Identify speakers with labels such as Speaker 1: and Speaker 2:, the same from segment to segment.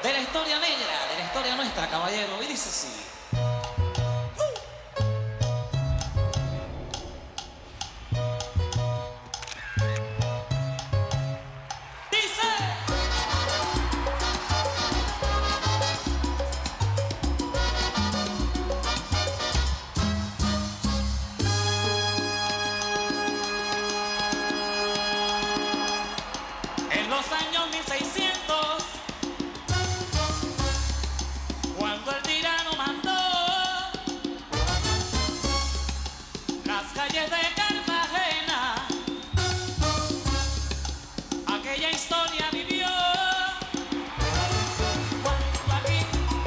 Speaker 1: de la historia negra, de la historia nuestra, caballero. Y dice así. Dice. En los años 1600, cuando el tirano mandó las calles de Cartagena, aquella historia vivió. Cuando aquí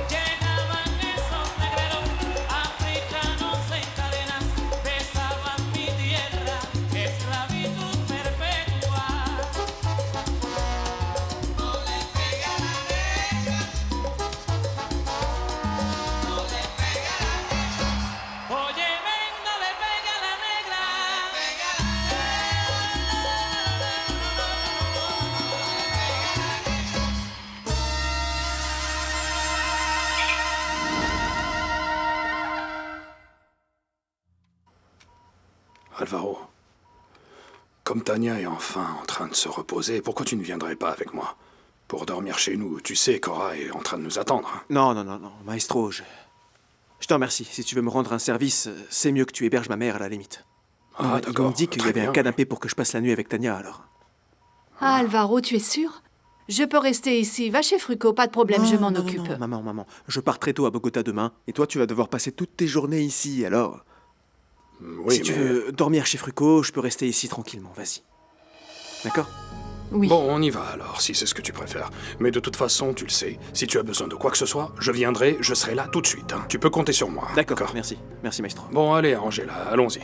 Speaker 1: llegaban esos negreros africanos en cadenas, besaban mi tierra, esclavitud perpetua. No le pega a la negra, no le pega a la negra. Oye, ven, no le pega a la negra. Pega a la
Speaker 2: Alvaro, comme Tania est enfin en train de se reposer, pourquoi tu ne viendrais pas avec moi? Pour dormir chez nous, tu sais, Cora est en train de nous attendre. Hein.
Speaker 3: Non, maestro, je te remercie. Si tu veux me rendre un service, c'est mieux que tu héberges ma mère à la limite.
Speaker 2: Ah,
Speaker 3: Ils
Speaker 2: d'accord.
Speaker 3: m'ont dit qu'il y
Speaker 2: Très
Speaker 3: avait un
Speaker 2: bien.
Speaker 3: canapé pour que je passe la nuit avec Tania, alors.
Speaker 4: Ah, Alvaro, tu es sûr? Je peux rester ici. Va chez Fruco, pas de problème, je m'en occupe.
Speaker 3: Non, maman, je pars très tôt à Bogota demain, et toi, tu vas devoir passer toutes tes journées ici, alors.
Speaker 2: Oui,
Speaker 3: Si tu
Speaker 2: mais...
Speaker 3: veux dormir chez Fruco, je peux rester ici tranquillement, vas-y. D'accord?
Speaker 4: Oui.
Speaker 2: Bon, on y va alors, si c'est ce que tu préfères. Mais de toute façon, tu le sais, si tu as besoin de quoi que ce soit, je viendrai, je serai là tout de suite. Hein. Tu peux compter sur moi.
Speaker 3: D'accord, merci, maestro.
Speaker 2: Bon, allez, Angela, allons-y.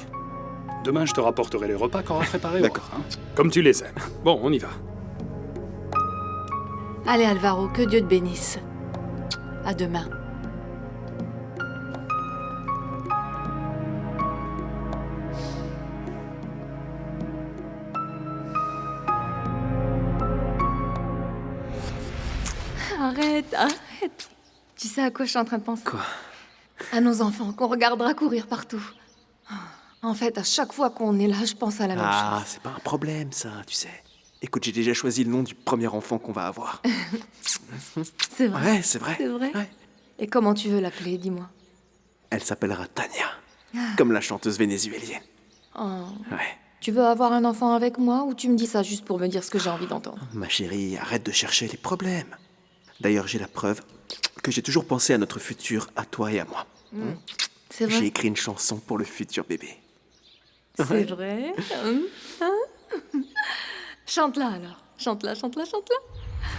Speaker 2: Demain, je te rapporterai les repas qu'aura préparés.
Speaker 3: D'accord.
Speaker 2: Hein, comme tu les aimes. Bon, on y va.
Speaker 4: Allez, Alvaro, que Dieu te bénisse. À demain. Arrête. Tu sais à quoi je suis en train de penser?
Speaker 3: Quoi?
Speaker 4: À nos enfants, qu'on regardera courir partout. En fait, à chaque fois qu'on est là, je pense à la même
Speaker 3: Ah,
Speaker 4: chose.
Speaker 3: c'est pas un problème, ça, tu sais. Écoute, j'ai déjà choisi le nom du premier enfant qu'on va avoir.
Speaker 4: C'est vrai.
Speaker 3: Ouais, c'est vrai.
Speaker 4: C'est vrai.
Speaker 3: Ouais.
Speaker 4: Et comment tu veux l'appeler, dis-moi?
Speaker 3: Elle s'appellera Tania, comme la chanteuse vénézuélienne.
Speaker 4: Oh.
Speaker 3: Ouais.
Speaker 4: Tu veux avoir un enfant avec moi ou tu me dis ça juste pour me dire ce que j'ai envie d'entendre?
Speaker 3: Ma chérie, arrête de chercher les problèmes. D'ailleurs, j'ai la preuve que j'ai toujours pensé à notre futur, à toi et à moi.
Speaker 4: C'est
Speaker 3: J'ai
Speaker 4: vrai?
Speaker 3: écrit une chanson pour le futur bébé.
Speaker 4: C'est vrai? Chante-la alors. Chante-la.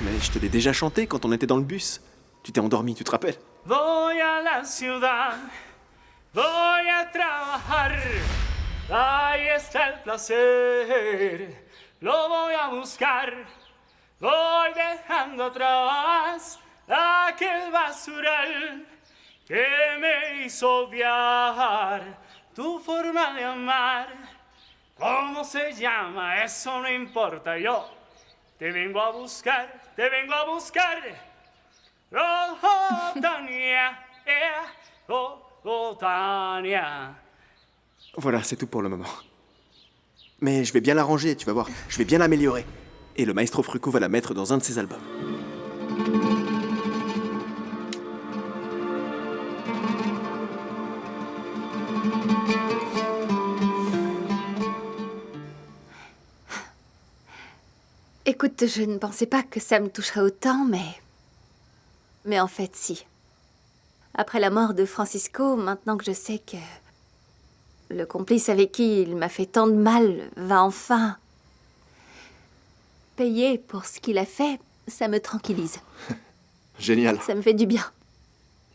Speaker 3: Mais je te l'ai déjà chanté quand on était dans le bus. Tu t'es endormi, tu te rappelles?
Speaker 5: Voy a la ciudad, voy a trabajar, ahí está el placer, lo voy a buscar, voy dejando atrás aquel basural que me hizo viajar, tu forma de amar, ¿cómo se llama? Eso no importa, yo te vengo a buscar, te vengo a buscar. Oh, Tania, Tania.
Speaker 3: Voilà, c'est tout pour le moment. Mais je vais bien l'arranger, tu vas voir. Je vais bien l'améliorer. Et le maestro Fruco va la mettre dans un de ses albums.
Speaker 6: Écoute, je ne pensais pas que ça me toucherait autant, mais en fait, si. Après la mort de Francisco, maintenant que je sais que le complice avec qui il m'a fait tant de mal va enfin payer pour ce qu'il a fait, ça me tranquillise.
Speaker 7: Génial.
Speaker 6: Ça me fait du bien.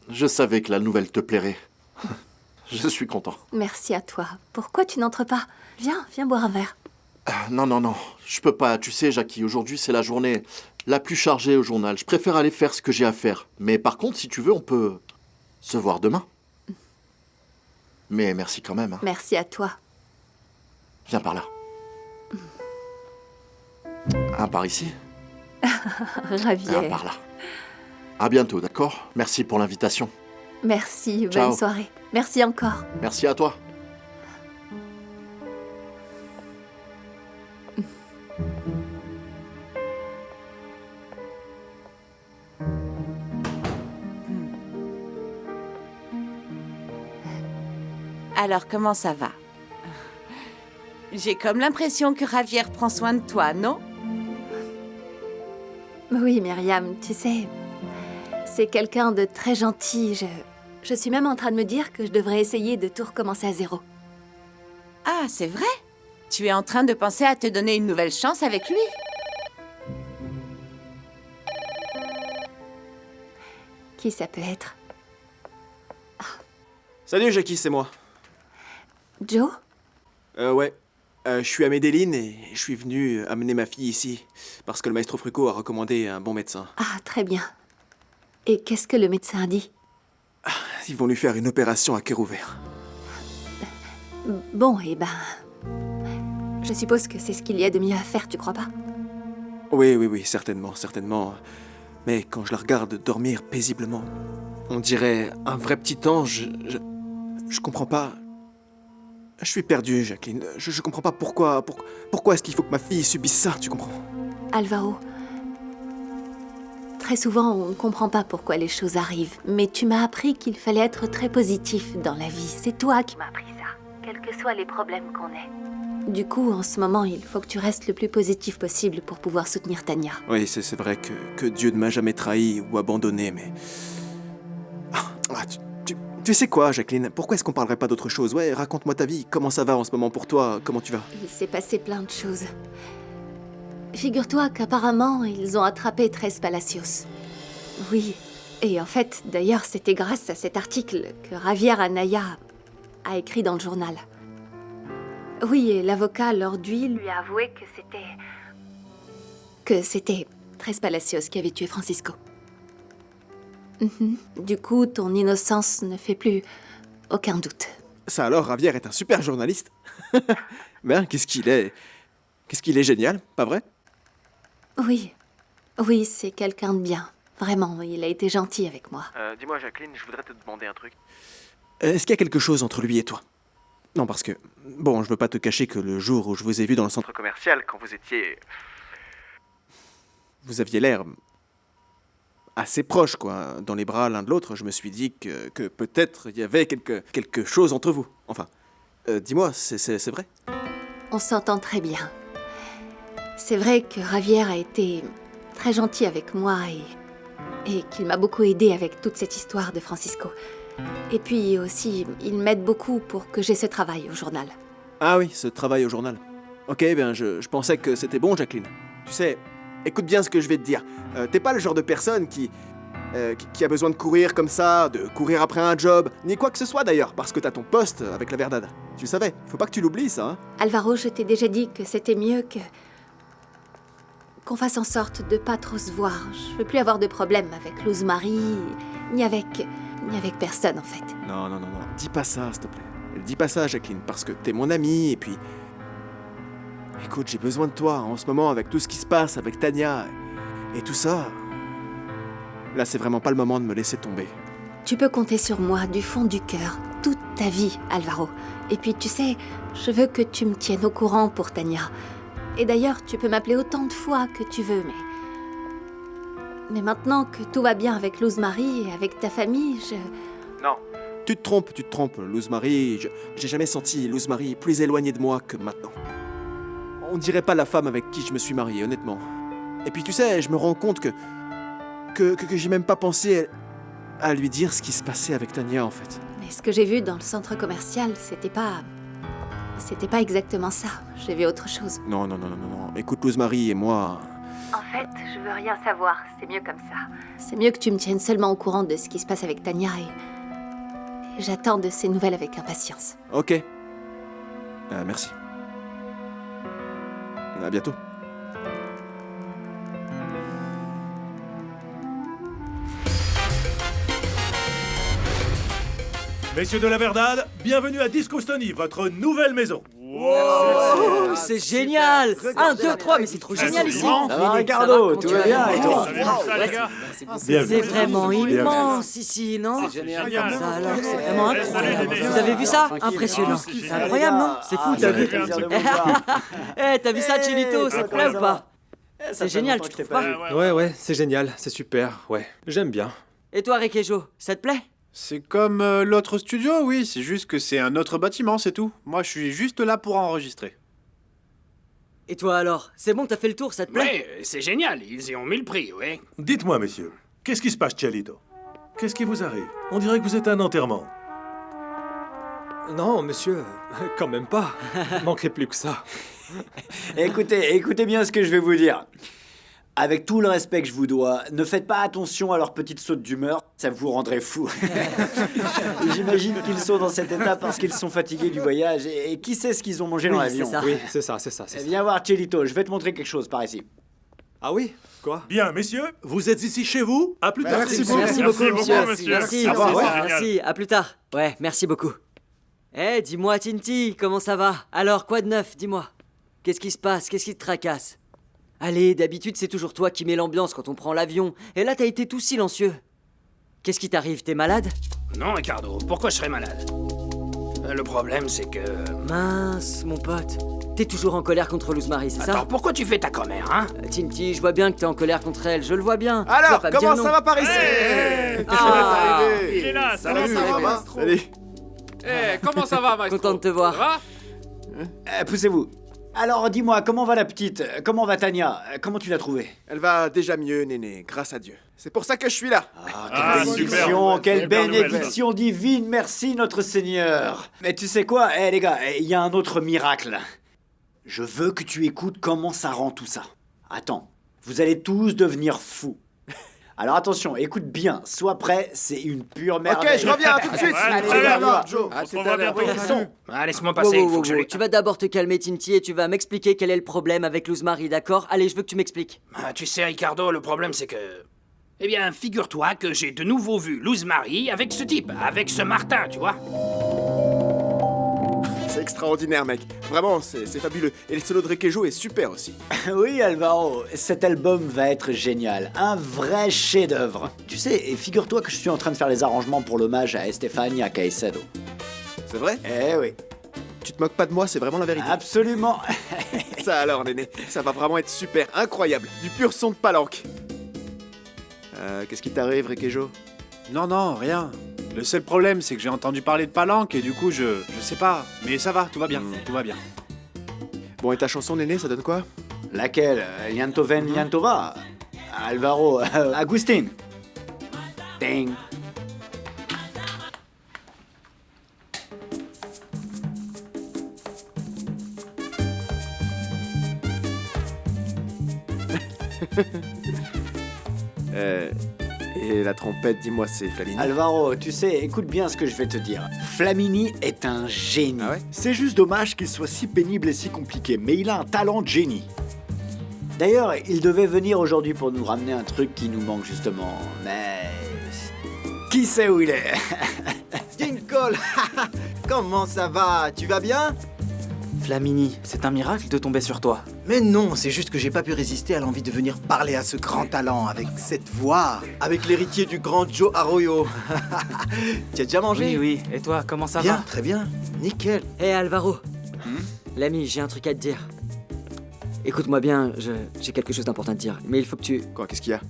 Speaker 7: Je savais que la nouvelle te plairait. Je suis content.
Speaker 6: Merci à toi. Pourquoi tu n'entres pas? Viens boire un verre.
Speaker 7: Non, je peux pas. Tu sais, Jackie, aujourd'hui, c'est la journée la plus chargée au journal. Je préfère aller faire ce que j'ai à faire. Mais par contre, si tu veux, on peut se voir demain. Mais merci quand même. Hein.
Speaker 6: Merci à toi.
Speaker 7: Viens par là. Par ici.
Speaker 6: Ravière.
Speaker 7: Par là. À bientôt, d'accord? Merci pour l'invitation.
Speaker 6: Merci,
Speaker 7: Ciao.
Speaker 6: bonne soirée. Merci encore.
Speaker 7: Merci à toi.
Speaker 8: Alors, comment ça va? J'ai comme l'impression que Javier prend soin de toi, non?
Speaker 6: Oui, Myriam, tu sais, c'est quelqu'un de très gentil. Je suis même en train de me dire que je devrais essayer de tout recommencer à zéro.
Speaker 8: Ah, c'est vrai? Tu es en train de penser à te donner une nouvelle chance avec lui?
Speaker 6: Qui ça peut être?
Speaker 3: Salut Jackie, c'est moi.
Speaker 6: Joe?
Speaker 3: Ouais. Je suis à Medellin et je suis venu amener ma fille ici. Parce que le maestro Fruco a recommandé un bon médecin.
Speaker 6: Ah, très bien. Et qu'est-ce que le médecin dit?
Speaker 3: Ils vont lui faire une opération à cœur ouvert.
Speaker 6: Bon, eh ben... Je suppose que c'est ce qu'il y a de mieux à faire, tu crois pas?
Speaker 3: Oui, certainement, certainement. Mais quand je la regarde dormir paisiblement, on dirait un vrai petit ange. Je comprends pas. Je suis perdu, Jacqueline. Je comprends pas pourquoi est-ce qu'il faut que ma fille subisse ça, tu comprends?
Speaker 6: Alvaro, très souvent, on ne comprend pas pourquoi les choses arrivent. Mais tu m'as appris qu'il fallait être très positif dans la vie. C'est toi qui m'as appris ça, quels que soient les problèmes qu'on ait. Du coup, en ce moment, il faut que tu restes le plus positif possible pour pouvoir soutenir Tania.
Speaker 3: Oui, c'est vrai que Dieu ne m'a jamais trahi ou abandonné, mais... Tu sais quoi, Jacqueline? Pourquoi est-ce qu'on parlerait pas d'autre chose? Ouais, raconte-moi ta vie. Comment ça va en ce moment pour toi? Comment tu vas?
Speaker 6: Il s'est passé plein de choses. Figure-toi qu'apparemment, ils ont attrapé 13 Palacios. Oui. Et en fait, d'ailleurs, c'était grâce à cet article que Javier Anaya a écrit dans le journal. Oui, et l'avocat Lord Duy lui a avoué que c'était 13 Palacios qui avait tué Francisco. Du coup, ton innocence ne fait plus aucun doute.
Speaker 3: Ça alors, Javier est un super journaliste. Ben, qu'est-ce qu'il est génial, pas vrai?
Speaker 6: Oui, c'est quelqu'un de bien. Vraiment, il a été gentil avec moi.
Speaker 3: Dis-moi, Jacqueline, je voudrais te demander un truc. Est-ce qu'il y a quelque chose entre lui et toi? Non, parce que... Bon, je veux pas te cacher que le jour où je vous ai vu dans le centre commercial, quand vous étiez... Vous aviez l'air... assez proches, quoi. Dans les bras l'un de l'autre, je me suis dit que peut-être il y avait quelque chose entre vous. Enfin, dis-moi, c'est vrai?
Speaker 6: On s'entend très bien. C'est vrai que Javier a été très gentil avec moi et qu'il m'a beaucoup aidé avec toute cette histoire de Francisco. Et puis aussi, il m'aide beaucoup pour que j'ai ce travail au journal.
Speaker 3: Ah oui, ce travail au journal. Ok, bien, je pensais que c'était bon, Jacqueline. Tu sais, écoute bien ce que je vais te dire. T'es pas le genre de personne qui a besoin de courir comme ça, de courir après un job, ni quoi que ce soit d'ailleurs, parce que t'as ton poste avec la Verdad. Tu le savais, faut pas que tu l'oublies, ça, hein.
Speaker 6: Alvaro, je t'ai déjà dit que c'était mieux qu'on fasse en sorte de pas trop se voir. Je veux plus avoir de problème avec Luz Marie, ni avec personne, en fait.
Speaker 3: Non. Dis pas ça, s'il te plaît. Dis pas ça, Jacqueline, parce que t'es mon amie, et puis... Écoute, j'ai besoin de toi, en ce moment, avec tout ce qui se passe, avec Tania, et tout ça... Là, c'est vraiment pas le moment de me laisser tomber.
Speaker 6: Tu peux compter sur moi, du fond du cœur, toute ta vie, Alvaro. Et puis, tu sais, je veux que tu me tiennes au courant pour Tania. Et d'ailleurs, tu peux m'appeler autant de fois que tu veux, mais maintenant que tout va bien avec Luz Marie et avec ta famille,
Speaker 3: Non. Tu te trompes, Luz Marie. J'ai jamais senti Luz Marie plus éloignée de moi que maintenant. On dirait pas la femme avec qui je me suis marié, honnêtement. Et puis tu sais, je me rends compte que j'ai même pas pensé à lui dire ce qui se passait avec Tania, en fait.
Speaker 6: Mais ce que j'ai vu dans le centre commercial, c'était pas exactement ça. J'ai vu autre chose.
Speaker 3: Non. Écoute, Luz Marie et moi...
Speaker 6: En fait, je veux rien savoir. C'est mieux comme ça. C'est mieux que tu me tiennes seulement au courant de ce qui se passe avec Tania et j'attends de ces nouvelles avec impatience.
Speaker 3: Ok. Merci. À bientôt.
Speaker 9: Messieurs de la Verdad, bienvenue à Disco Stony, votre nouvelle maison. Wow. c'est génial. 1, 2, 3, mais c'est trop génial ici.
Speaker 10: Ça va, Ricardo, tout va bien et toi?
Speaker 9: C'est vraiment immense ici, non?
Speaker 10: C'est génial.
Speaker 9: Ça alors, c'est vraiment incroyable. Vous avez vu ça? Impressionnant. C'est incroyable, non? C'est fou, t'as vu? Eh, t'as vu ça, Chilito? Ça te plaît ou pas? C'est génial, tu trouves pas?
Speaker 3: Ouais, c'est génial, c'est super, ouais. J'aime bien.
Speaker 9: Et toi, Rekejo, ça te plaît?
Speaker 11: C'est comme l'autre studio, oui, c'est juste que c'est un autre bâtiment, c'est tout. Moi, je suis juste là pour enregistrer.
Speaker 9: Et toi alors? C'est bon, t'as fait le tour, ça te plaît?
Speaker 12: Ouais, c'est génial, ils y ont mis le prix, ouais.
Speaker 13: Dites-moi, messieurs, qu'est-ce qui se passe, Cialito? Qu'est-ce qui vous arrive? On dirait que vous êtes à un enterrement.
Speaker 3: Non, monsieur, quand même pas. Manquerait plus que ça.
Speaker 10: Écoutez bien ce que je vais vous dire. Avec tout le respect que je vous dois, ne faites pas attention à leurs petites sautes d'humeur, ça vous rendrait fou. J'imagine qu'ils sont dans cet état parce qu'ils sont fatigués du voyage et qui sait ce qu'ils ont mangé dans l'avion.
Speaker 3: Oui, c'est ça.
Speaker 10: Viens voir, Chelito, je vais te montrer quelque chose par ici.
Speaker 3: Ah oui? Quoi?
Speaker 13: Bien, messieurs, vous êtes ici chez vous? À plus tard.
Speaker 9: Merci beaucoup, monsieur. Merci, à plus tard. Ouais, merci beaucoup. Eh, dis-moi, Tinty, comment ça va? Alors, quoi de neuf, dis-moi? Qu'est-ce qui se passe? Qu'est-ce qui te tracasse? Allez, d'habitude, c'est toujours toi qui mets l'ambiance quand on prend l'avion. Et là, t'as été tout silencieux. Qu'est-ce qui t'arrive? T'es malade?
Speaker 12: Non, Ricardo, pourquoi je serais malade? Le problème, c'est que...
Speaker 9: Mince, mon pote. T'es toujours en colère contre Luzmari, c'est ça?
Speaker 12: Attends, pourquoi tu fais ta commère, hein?
Speaker 9: Tinty, je vois bien que t'es en colère contre elle, je le vois bien.
Speaker 3: Alors, comment ça va par ici?
Speaker 5: Il est là,
Speaker 3: Salut, maestro.
Speaker 14: Salut. Eh, comment ça va, maestro?
Speaker 9: Content de te voir.
Speaker 14: Ça va?
Speaker 10: Poussez-vous. Alors, dis-moi, comment va la petite? Comment va Tania? Comment tu l'as trouvée?
Speaker 3: Elle va déjà mieux, Néné, grâce à Dieu. C'est pour ça que je suis là.
Speaker 10: Quelle bénédiction, quelle bénédiction divine, merci notre Seigneur. Mais tu sais quoi, les gars, il y a un autre miracle. Je veux que tu écoutes comment ça rend tout ça. Attends, vous allez tous devenir fous. Alors attention, écoute bien, sois prêt, c'est une pure merveille.
Speaker 3: Ok, je reviens tout de suite.
Speaker 10: Allez,
Speaker 3: Joe.
Speaker 5: On va bientôt.
Speaker 12: Ah, laisse-moi passer, il faut que je lui...
Speaker 9: Tu vas d'abord te calmer, Tinty, et tu vas m'expliquer quel est le problème avec Luzmari, d'accord? Allez, je veux que tu m'expliques.
Speaker 12: Ah, tu sais, Ricardo, le problème, c'est que... Eh bien, figure-toi que j'ai de nouveau vu Luzmari avec ce type, avec ce Martin, tu vois.
Speaker 3: C'est extraordinaire, mec. Vraiment, c'est fabuleux. Et le solo de Rekejo est super aussi.
Speaker 10: Oui, Alvaro, cet album va être génial. Un vrai chef-d'œuvre. Tu sais, et figure-toi que je suis en train de faire les arrangements pour l'hommage à Estefania Caicedo.
Speaker 3: C'est vrai?
Speaker 10: Eh oui.
Speaker 3: Tu te moques pas de moi, c'est vraiment la vérité.
Speaker 10: Absolument.
Speaker 3: Ça alors, Néné, ça va vraiment être super, incroyable. Du pur son de palanque. Qu'est-ce qui t'arrive, Rekejo?
Speaker 11: Non, rien. Le seul problème, c'est que j'ai entendu parler de Palanque et du coup, je sais pas. Mais ça va, tout va bien, tout va bien.
Speaker 3: Bon, et ta chanson, Néné, ça donne quoi?
Speaker 10: Laquelle? Liantoven Liantova? Alvaro, Agustin. Ding.
Speaker 3: Et la trompette, dis-moi, c'est Flamini?
Speaker 10: Alvaro, tu sais, écoute bien ce que je vais te dire. Flamini est un génie.
Speaker 3: Ah ouais?
Speaker 10: C'est juste dommage qu'il soit si pénible et si compliqué, mais il a un talent de génie. D'ailleurs, il devait venir aujourd'hui pour nous ramener un truc qui nous manque justement, mais... Qui sait où il est?
Speaker 15: Dinkle, comment ça va? Tu vas bien?
Speaker 16: Flamini, c'est un miracle de tomber sur toi.
Speaker 15: Mais non, c'est juste que j'ai pas pu résister à l'envie de venir parler à ce grand talent, avec cette voix, avec l'héritier du grand Joe Arroyo. Tu as déjà mangé?
Speaker 16: Oui, et toi, comment ça va?
Speaker 15: Bien, très bien, nickel.
Speaker 9: Hé Alvaro, l'ami, j'ai un truc à te dire. Écoute-moi bien, j'ai quelque chose d'important à te dire, mais il faut que tu...
Speaker 3: Quoi, qu'est-ce qu'il y a?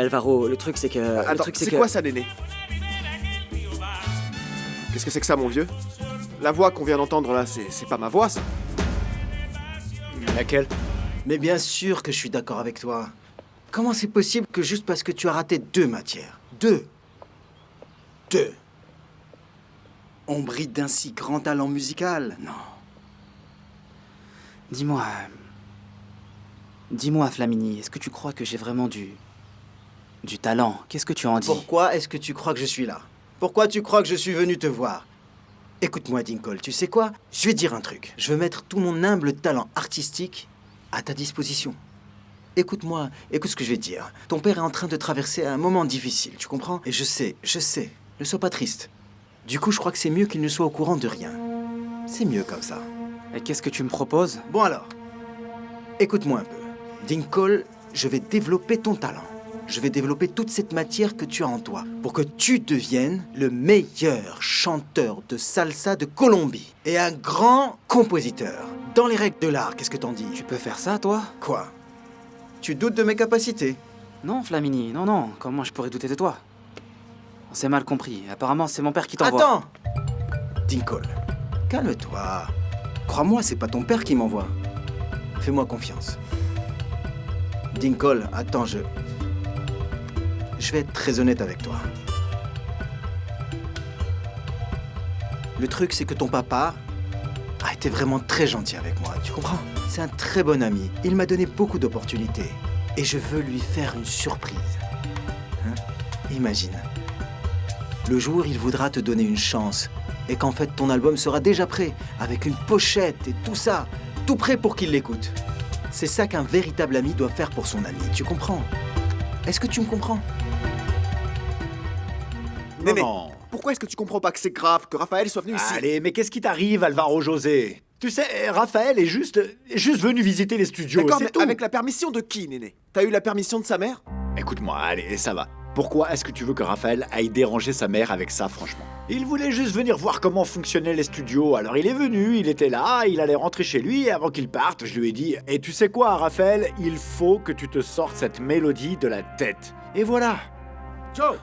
Speaker 9: Alvaro, le truc c'est que...
Speaker 3: Attends, c'est quoi ça, Néné? Qu'est-ce que c'est que ça, mon vieux? La voix qu'on vient d'entendre là, c'est pas ma voix, ça?
Speaker 10: Laquelle?
Speaker 15: Mais bien sûr que je suis d'accord avec toi. Comment c'est possible que juste parce que tu as raté 2 matières, 2, on brille d'un si grand talent musical? Non.
Speaker 16: Dis-moi, Flamini, est-ce que tu crois que j'ai vraiment du talent? Qu'est-ce que tu en dis?
Speaker 15: Pourquoi est-ce que tu crois que je suis là? Pourquoi tu crois que je suis venu te voir? Écoute-moi, Dinkle, tu sais quoi? Je vais te dire un truc. Je veux mettre tout mon humble talent artistique à ta disposition. Écoute-moi, écoute ce que je vais te dire. Ton père est en train de traverser un moment difficile, tu comprends? Et je sais, ne sois pas triste. Du coup, je crois que c'est mieux qu'il ne soit au courant de rien. C'est mieux comme ça.
Speaker 16: Et qu'est-ce que tu me proposes?
Speaker 15: Bon alors, écoute-moi un peu. Dinkle, je vais développer ton talent. Je vais développer toute cette matière que tu as en toi pour que tu deviennes le meilleur chanteur de salsa de Colombie et un grand compositeur. Dans les règles de l'art, qu'est-ce que t'en dis?
Speaker 16: Tu peux faire ça, toi?
Speaker 15: Quoi? Tu doutes de mes capacités?
Speaker 16: Non, Flamini, non, non. Comment je pourrais douter de toi? On s'est mal compris. Apparemment, c'est mon père qui t'envoie.
Speaker 15: Attends! Dinkle, calme-toi. Crois-moi, c'est pas ton père qui m'envoie. Fais-moi confiance. Dinkle, attends, je vais être très honnête avec toi. Le truc, c'est que ton papa a été vraiment très gentil avec moi, tu comprends? C'est un très bon ami. Il m'a donné beaucoup d'opportunités. Et je veux lui faire une surprise. Hein? Imagine. Le jour, il voudra te donner une chance. Et qu'en fait, ton album sera déjà prêt, avec une pochette et tout ça. Tout prêt pour qu'il l'écoute. C'est ça qu'un véritable ami doit faire pour son ami, tu comprends? Est-ce que tu me comprends?
Speaker 3: Néné, pourquoi est-ce que tu comprends pas que c'est grave que Raphaël soit venu ici?
Speaker 10: Allez, mais qu'est-ce qui t'arrive, Alvaro José? Tu sais, Raphaël est juste venu visiter les studios,
Speaker 3: D'accord,
Speaker 10: c'est
Speaker 3: mais
Speaker 10: tout.
Speaker 3: avec la permission de qui, Néné? T'as eu la permission de sa mère?
Speaker 10: Écoute-moi, allez, ça va. Pourquoi est-ce que tu veux que Raphaël aille déranger sa mère avec ça, franchement? Il voulait juste venir voir comment fonctionnaient les studios. Alors il est venu, il était là, il allait rentrer chez lui, et avant qu'il parte, je lui ai dit « Et tu sais quoi, Raphaël? Il faut que tu te sortes cette mélodie de la tête. » Et voilà.
Speaker 13: Ciao.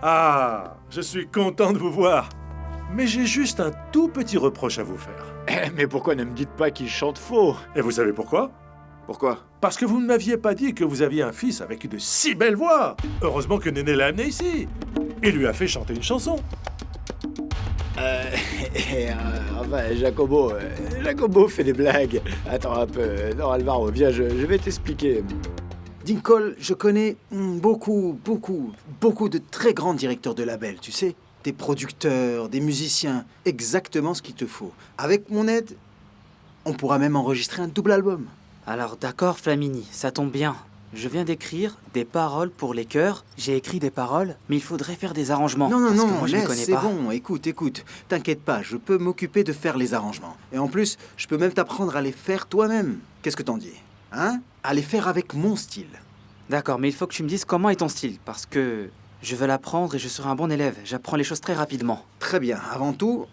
Speaker 13: Ah, je suis content de vous voir. Mais j'ai juste un tout petit reproche à vous faire.
Speaker 10: Mais pourquoi ne me dites pas qu'il chante faux?
Speaker 13: Et vous savez pourquoi?
Speaker 3: Pourquoi?
Speaker 13: Parce que vous ne m'aviez pas dit que vous aviez un fils avec une si belle voix. Heureusement que Néné l'a amené ici. Et lui a fait chanter une chanson.
Speaker 10: Enfin, Jacobo fait des blagues. Attends un peu. Non, Alvaro, viens, je vais t'expliquer.
Speaker 15: Dinkle, je connais beaucoup de très grands directeurs de labels, tu sais. Des producteurs, des musiciens, exactement ce qu'il te faut. Avec mon aide, on pourra même enregistrer un double album.
Speaker 16: Alors d'accord, Flamini, ça tombe bien. Je viens d'écrire des paroles pour les chœurs. J'ai écrit des paroles, mais il faudrait faire des arrangements.
Speaker 15: Non,
Speaker 16: parce que moi, je les
Speaker 15: laisse,
Speaker 16: connais
Speaker 15: c'est
Speaker 16: pas.
Speaker 15: bon, écoute. T'inquiète pas, je peux m'occuper de faire les arrangements. Et en plus, je peux même t'apprendre à les faire toi-même. Qu'est-ce que t'en dis? Hein? À les faire avec mon style.
Speaker 16: D'accord, mais il faut que tu me dises comment est ton style, parce que je veux l'apprendre et je serai un bon élève. J'apprends les choses très rapidement.
Speaker 15: Très bien, avant tout,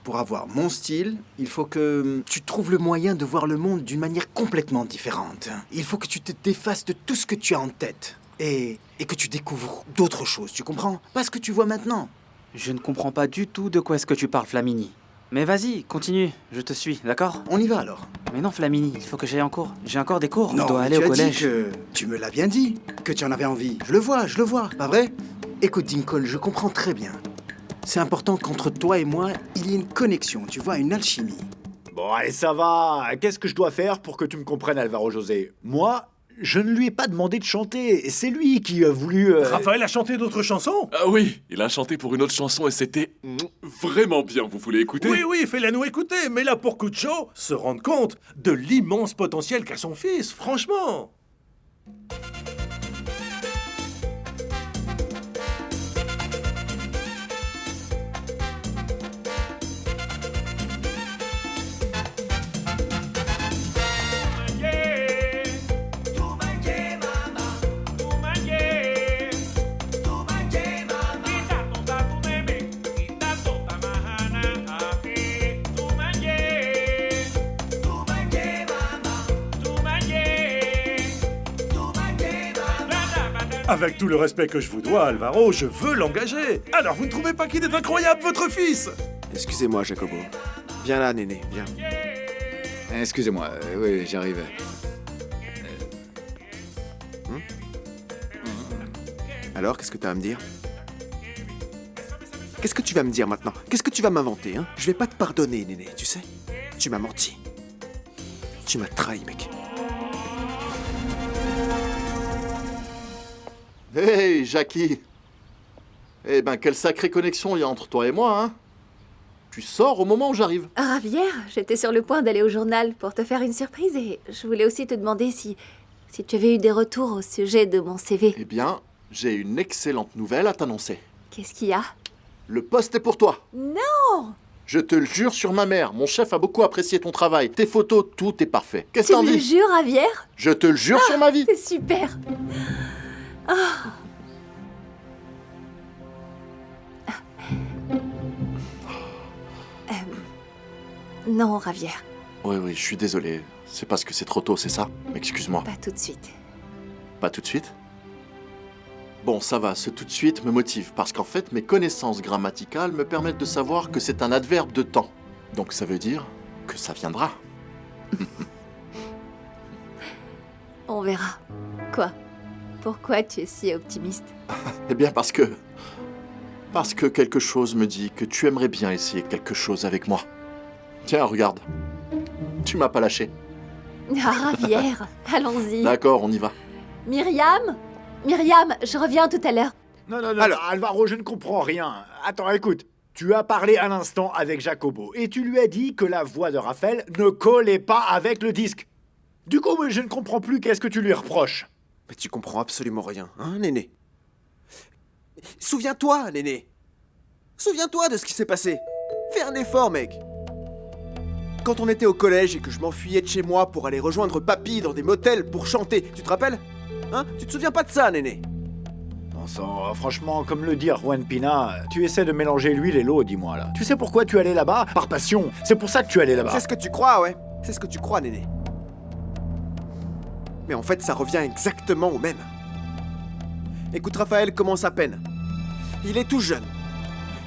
Speaker 15: pour avoir mon style, il faut que tu trouves le moyen de voir le monde d'une manière complètement différente. Il faut que tu te défasses de tout ce que tu as en tête. Et que tu découvres d'autres choses, tu comprends? Pas ce que tu vois maintenant.
Speaker 16: Je ne comprends pas du tout de quoi est-ce que tu parles, Flamini. Mais vas-y, continue, je te suis, d'accord?
Speaker 15: On y va alors.
Speaker 16: Mais non, Flamini, il faut que j'aille en cours. J'ai encore des cours,
Speaker 15: Non,
Speaker 16: je dois
Speaker 15: mais
Speaker 16: aller
Speaker 15: tu
Speaker 16: au
Speaker 15: as
Speaker 16: collège.
Speaker 15: dit que... Tu me l'as bien dit, que tu en avais envie. Je le vois, pas vrai? Écoute, Dinkle, je comprends très bien. C'est important qu'entre toi et moi, il y ait une connexion, tu vois, une alchimie.
Speaker 10: Bon, allez, ça va. Qu'est-ce que je dois faire pour que tu me comprennes, Alvaro José? Moi, je ne lui ai pas demandé de chanter. C'est lui qui a voulu...
Speaker 13: Raphaël a chanté d'autres chansons?
Speaker 17: Ah oui, il a chanté pour une autre chanson et c'était vraiment bien. Vous voulez écouter?
Speaker 13: Oui, fais-la nous écouter. Mais là, pour Cucho, se rendre compte de l'immense potentiel qu'a son fils, franchement. Avec tout le respect que je vous dois, Alvaro, je veux l'engager. Alors, vous ne trouvez pas qu'il est incroyable, votre fils?
Speaker 3: Excusez-moi, Jacobo. Viens là, Néné, viens.
Speaker 10: Excusez-moi, oui, j'arrive.
Speaker 3: Alors, qu'est-ce que t'as à me dire? Qu'est-ce que tu vas me dire maintenant? Qu'est-ce que tu vas m'inventer, hein? Je vais pas te pardonner, Néné, tu sais? Tu m'as menti. Tu m'as trahi, mec.
Speaker 7: Hey, Jackie! Eh ben, quelle sacrée connexion il y a entre toi et moi, hein? Tu sors au moment où j'arrive.
Speaker 6: Ravière, j'étais sur le point d'aller au journal pour te faire une surprise et je voulais aussi te demander si tu avais eu des retours au sujet de mon CV.
Speaker 7: Eh bien, j'ai une excellente nouvelle à t'annoncer.
Speaker 6: Qu'est-ce qu'il y a?
Speaker 7: Le poste est pour toi.
Speaker 6: Non!
Speaker 7: Je te le jure sur ma mère, mon chef a beaucoup apprécié ton travail. Tes photos, tout est parfait. Qu'est-ce que t'en
Speaker 6: Tu me le
Speaker 7: dis?
Speaker 6: jures, Javier?
Speaker 7: Je te le jure sur ma vie.
Speaker 6: C'est super. Ah. Non, Javier,
Speaker 7: Oui, oui, je suis désolé. C'est parce que c'est trop tôt, c'est ça? Excuse-moi.
Speaker 6: pas tout de suite.
Speaker 7: Pas tout de suite? Bon, ça va, ce tout de suite me motive, parce qu'en fait, mes connaissances grammaticales me permettent de savoir que c'est un adverbe de temps. Donc ça veut dire que ça viendra.
Speaker 6: On verra. Quoi? Pourquoi tu es si optimiste?
Speaker 7: Eh bien, parce que quelque chose me dit que tu aimerais bien essayer quelque chose avec moi. Tiens, regarde. Tu m'as pas lâché.
Speaker 6: Ah, Javier, allons-y.
Speaker 7: D'accord, on y va.
Speaker 6: Myriam? Myriam, je reviens tout à l'heure.
Speaker 10: Non, Alvaro, je ne comprends rien. Attends, écoute. Tu as parlé un instant avec Jacobo et tu lui as dit que la voix de Raphaël ne collait pas avec le disque. Du coup, je ne comprends plus qu'est-ce que tu lui reproches.
Speaker 3: Mais tu comprends absolument rien, hein, Néné? Souviens-toi, Néné. Souviens-toi de ce qui s'est passé. Fais un effort, mec. Quand on était au collège et que je m'enfuyais de chez moi pour aller rejoindre Papy dans des motels pour chanter, tu te rappelles? Hein? Tu te souviens pas de ça, Néné?
Speaker 10: Non, ça, franchement, comme le dit Juan Pina, tu essaies de mélanger l'huile et l'eau, dis-moi là. Tu sais pourquoi tu es allé là-bas? Par passion. C'est pour ça que tu es allé là-bas.
Speaker 3: C'est ce que tu crois, ouais. C'est ce que tu crois, Néné. Mais en fait, ça revient exactement au même. Écoute, Raphaël commence à peine. Il est tout jeune.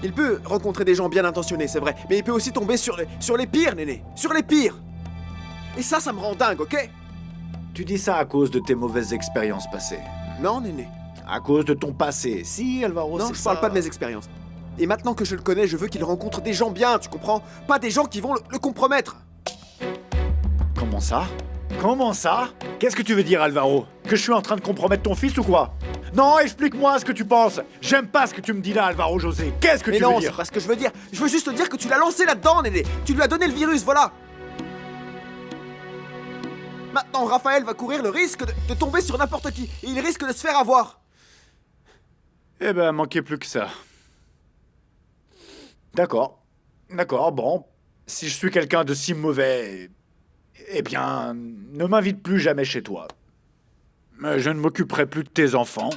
Speaker 3: Il peut rencontrer des gens bien intentionnés, c'est vrai, mais il peut aussi tomber sur les pires, Néné. Sur les pires. Et ça me rend dingue, ok?
Speaker 10: Tu dis ça à cause de tes mauvaises expériences passées.
Speaker 3: Non, Néné.
Speaker 10: À cause de ton passé. Si, Alvaro,
Speaker 3: Non,
Speaker 10: c'est
Speaker 3: je parle
Speaker 10: ça.
Speaker 3: pas de mes expériences. Et maintenant que je le connais, je veux qu'il rencontre des gens bien, tu comprends? Pas des gens qui vont le compromettre.
Speaker 10: Comment ça? Comment ça? Qu'est-ce que tu veux dire, Alvaro? Que je suis en train de compromettre ton fils ou quoi? Non, explique-moi ce que tu penses. J'aime pas ce que tu me dis là, Alvaro José. Qu'est-ce que
Speaker 3: Mais
Speaker 10: tu
Speaker 3: non,
Speaker 10: veux
Speaker 3: c'est
Speaker 10: dire?
Speaker 3: pas ce que je veux dire. Je veux juste te dire que tu l'as lancé là-dedans, Néné. Tu lui as donné le virus, voilà. Maintenant, Raphaël va courir le risque de tomber sur n'importe qui. Et il risque de se faire avoir.
Speaker 10: Eh ben, manquait plus que ça. D'accord. D'accord, bon. Si je suis quelqu'un de si mauvais, eh bien, ne m'invite plus jamais chez toi. Je ne m'occuperai plus de tes enfants.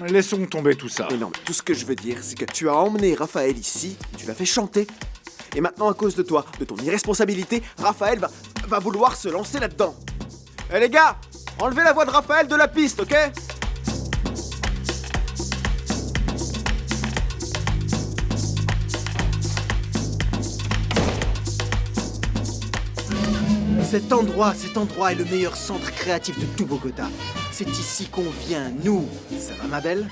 Speaker 10: Laissons tomber tout ça.
Speaker 3: Mais non, mais tout ce que je veux dire, c'est que tu as emmené Raphaël ici, tu l'as fait chanter. Et maintenant, à cause de toi, de ton irresponsabilité, Raphaël va vouloir se lancer là-dedans. Eh les gars, enlevez la voix de Raphaël de la piste, ok?
Speaker 15: Cet endroit est le meilleur centre créatif de tout Bogota. C'est ici qu'on vient, nous. Ça va, ma belle?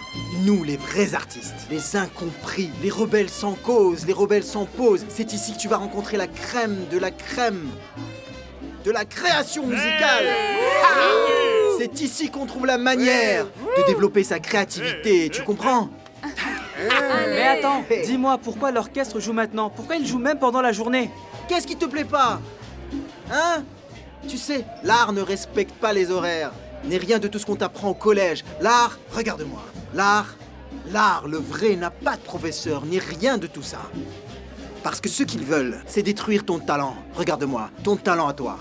Speaker 15: Nous, les vrais artistes. Les incompris, les rebelles sans cause, les rebelles sans pause. C'est ici que tu vas rencontrer la crème de la crème de la création musicale. C'est ici qu'on trouve la manière de développer sa créativité, tu comprends?
Speaker 16: Mais attends, dis-moi, pourquoi l'orchestre joue maintenant? Pourquoi il joue même pendant la journée?
Speaker 15: Qu'est-ce qui te plaît pas? Hein? Tu sais, l'art ne respecte pas les horaires, n'est rien de tout ce qu'on t'apprend au collège. L'art, regarde-moi, l'art, le vrai, n'a pas de professeur, ni rien de tout ça. Parce que ce qu'ils veulent, c'est détruire ton talent. Regarde-moi, ton talent à toi.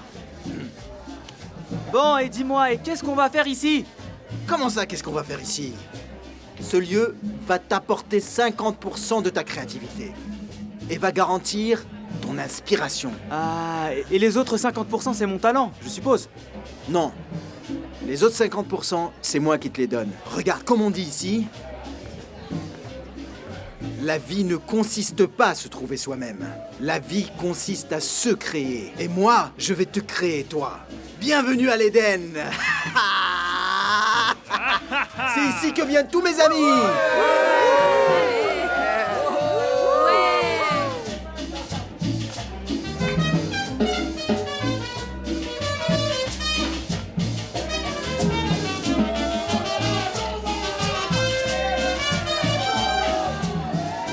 Speaker 16: Bon, et dis-moi, et qu'est-ce qu'on va faire ici?
Speaker 15: Comment ça, qu'est-ce qu'on va faire ici? Ce lieu va t'apporter 50% de ta créativité et va garantir ton inspiration.
Speaker 16: Ah, et les autres 50%, c'est mon talent, je suppose.
Speaker 15: Non. Les autres 50%, c'est moi qui te les donne. Regarde, comme on dit ici, la vie ne consiste pas à se trouver soi-même. La vie consiste à se créer. Et moi, je vais te créer, toi. Bienvenue à l'Éden. C'est ici que viennent tous mes amis.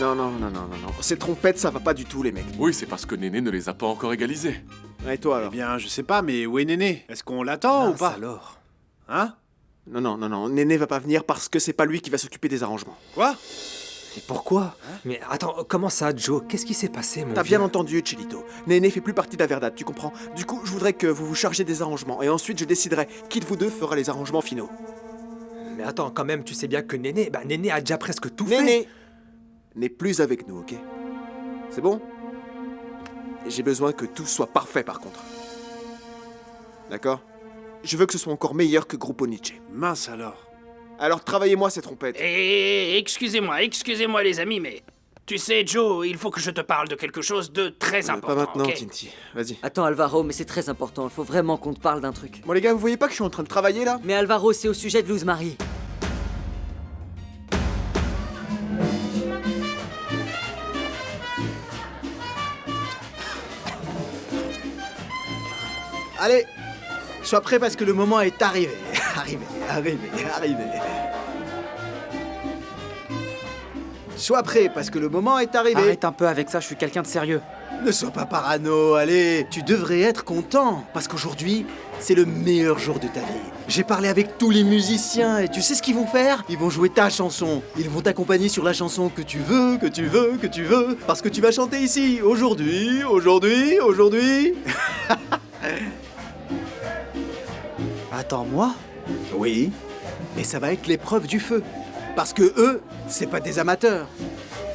Speaker 3: Non. Ces trompettes, ça va pas du tout, les mecs.
Speaker 17: Oui, c'est parce que Néné ne les a pas encore égalisées.
Speaker 3: Et toi, alors?
Speaker 11: Eh bien, je sais pas, mais où est Néné? Est-ce qu'on l'attend ou pas?
Speaker 3: Alors.
Speaker 11: Hein?
Speaker 3: Non. Néné va pas venir parce que c'est pas lui qui va s'occuper des arrangements.
Speaker 11: Quoi?
Speaker 18: Et pourquoi? Mais attends, comment ça, Joe? Qu'est-ce qui s'est passé, mon
Speaker 3: T'as
Speaker 18: vieux?
Speaker 3: bien entendu, Chilito. Néné fait plus partie de la Verdade, tu comprends? Du coup, je voudrais que vous vous chargez des arrangements, et ensuite je déciderai qui de vous deux fera les arrangements finaux.
Speaker 18: Mais attends, quand même, tu sais bien que Néné, Néné a déjà presque tout fait.
Speaker 3: Néné n'est plus avec nous, ok? C'est bon? Et j'ai besoin que tout soit parfait, par contre. D'accord? Je veux que ce soit encore meilleur que Gruppo Nietzsche.
Speaker 11: Mince alors.
Speaker 3: Alors travaillez-moi ces trompettes.
Speaker 12: Excusez-moi les amis, mais... Tu sais, Joe, il faut que je te parle de quelque chose de très important.
Speaker 3: Pas maintenant,
Speaker 12: ok
Speaker 3: Tinti. Vas-y.
Speaker 9: Attends, Alvaro, mais c'est très important. Il faut vraiment qu'on te parle d'un truc.
Speaker 3: Bon, les gars, vous voyez pas que je suis en train de travailler, là?
Speaker 9: Mais Alvaro, c'est au sujet de Luz Marie.
Speaker 15: Allez, sois prêt parce que le moment est arrivé. Arrivé. Sois prêt parce que le moment est arrivé.
Speaker 16: Arrête un peu avec ça, je suis quelqu'un de sérieux.
Speaker 15: Ne sois pas parano, allez. Tu devrais être content parce qu'aujourd'hui, c'est le meilleur jour de ta vie. J'ai parlé avec tous les musiciens et tu sais ce qu'ils vont faire? Ils vont jouer ta chanson. Ils vont t'accompagner sur la chanson que tu veux, parce que tu vas chanter ici. Aujourd'hui.
Speaker 16: Attends, moi?
Speaker 15: Oui, et ça va être l'épreuve du feu. Parce que eux, c'est pas des amateurs.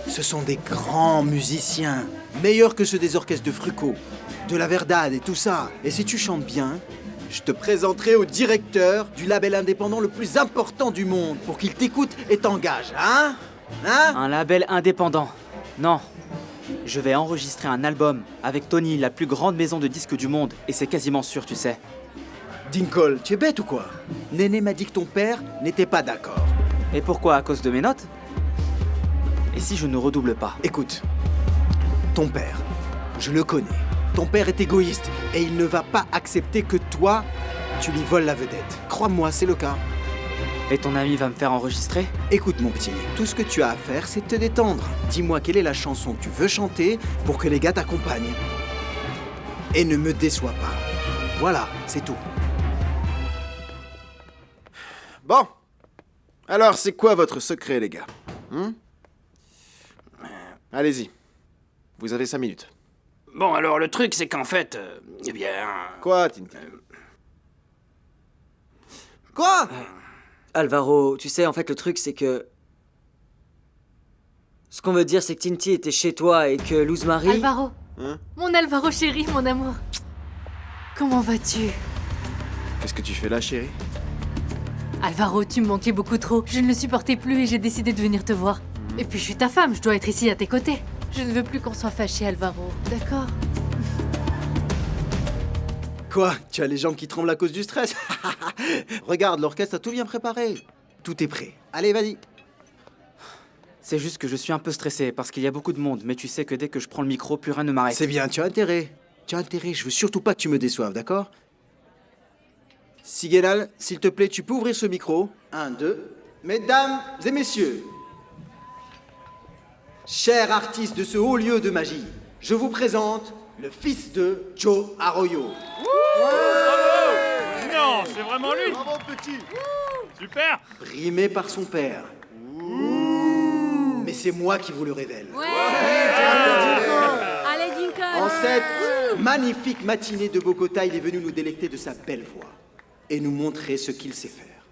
Speaker 15: Ce sont des grands musiciens, meilleurs que ceux des orchestres de Frucco, de la Verdade et tout ça. Et si tu chantes bien, je te présenterai au directeur du label indépendant le plus important du monde pour qu'il t'écoute et t'engage, hein?
Speaker 16: Un label indépendant? Non. Je vais enregistrer un album avec Tony, la plus grande maison de disques du monde, et c'est quasiment sûr, tu sais.
Speaker 15: Dinkle, tu es bête ou quoi? Néné m'a dit que ton père n'était pas d'accord.
Speaker 16: Et pourquoi? À cause de mes notes? Et si je ne redouble pas?
Speaker 15: Écoute, ton père, je le connais. Ton père est égoïste et il ne va pas accepter que toi, tu lui voles la vedette. Crois-moi, c'est le cas.
Speaker 16: Et ton ami va me faire enregistrer?
Speaker 15: Écoute mon petit, tout ce que tu as à faire, c'est te détendre. Dis-moi quelle est la chanson que tu veux chanter pour que les gars t'accompagnent. Et ne me déçois pas. Voilà, c'est tout.
Speaker 3: Bon. Alors, c'est quoi votre secret, les gars? Allez-y. Vous avez 5 minutes.
Speaker 12: Bon, alors le truc, c'est qu'en fait... eh bien...
Speaker 3: Quoi, Tinti? Quoi?
Speaker 9: Alvaro, tu sais, en fait, le truc, c'est que... Ce qu'on veut dire, c'est que Tinti était chez toi et que Luz Marie...
Speaker 4: Alvaro. Mon Alvaro chéri, mon amour. Comment vas-tu?
Speaker 3: Qu'est-ce que tu fais là, chérie?
Speaker 4: Alvaro, tu me manquais beaucoup trop. Je ne le supportais plus et j'ai décidé de venir te voir. Et puis je suis ta femme, je dois être ici à tes côtés. Je ne veux plus qu'on soit fâchés, Alvaro. D'accord?
Speaker 15: Quoi? Tu as les jambes qui tremblent à cause du stress? Regarde, l'orchestre a tout bien préparé. Tout est prêt. Allez, vas-y.
Speaker 16: C'est juste que je suis un peu stressé parce qu'il y a beaucoup de monde, mais tu sais que dès que je prends le micro, plus rien ne m'arrête.
Speaker 15: C'est bien, tu as intérêt. Je veux surtout pas que tu me déçoives, d'accord? Sigenal, s'il te plaît, tu peux ouvrir ce micro? 1, 2. Mesdames et messieurs, chers artistes de ce haut lieu de magie, je vous présente le fils de Joe Arroyo.
Speaker 1: Non, c'est vraiment lui.
Speaker 15: Bravo, petit.
Speaker 1: Super.
Speaker 15: Brimé par son père. Mais c'est moi qui vous le révèle.
Speaker 4: Allez, Dinkle.
Speaker 15: En cette magnifique matinée de Bogota, il est venu nous délecter de sa belle voix et nous montrer ce qu'il sait faire.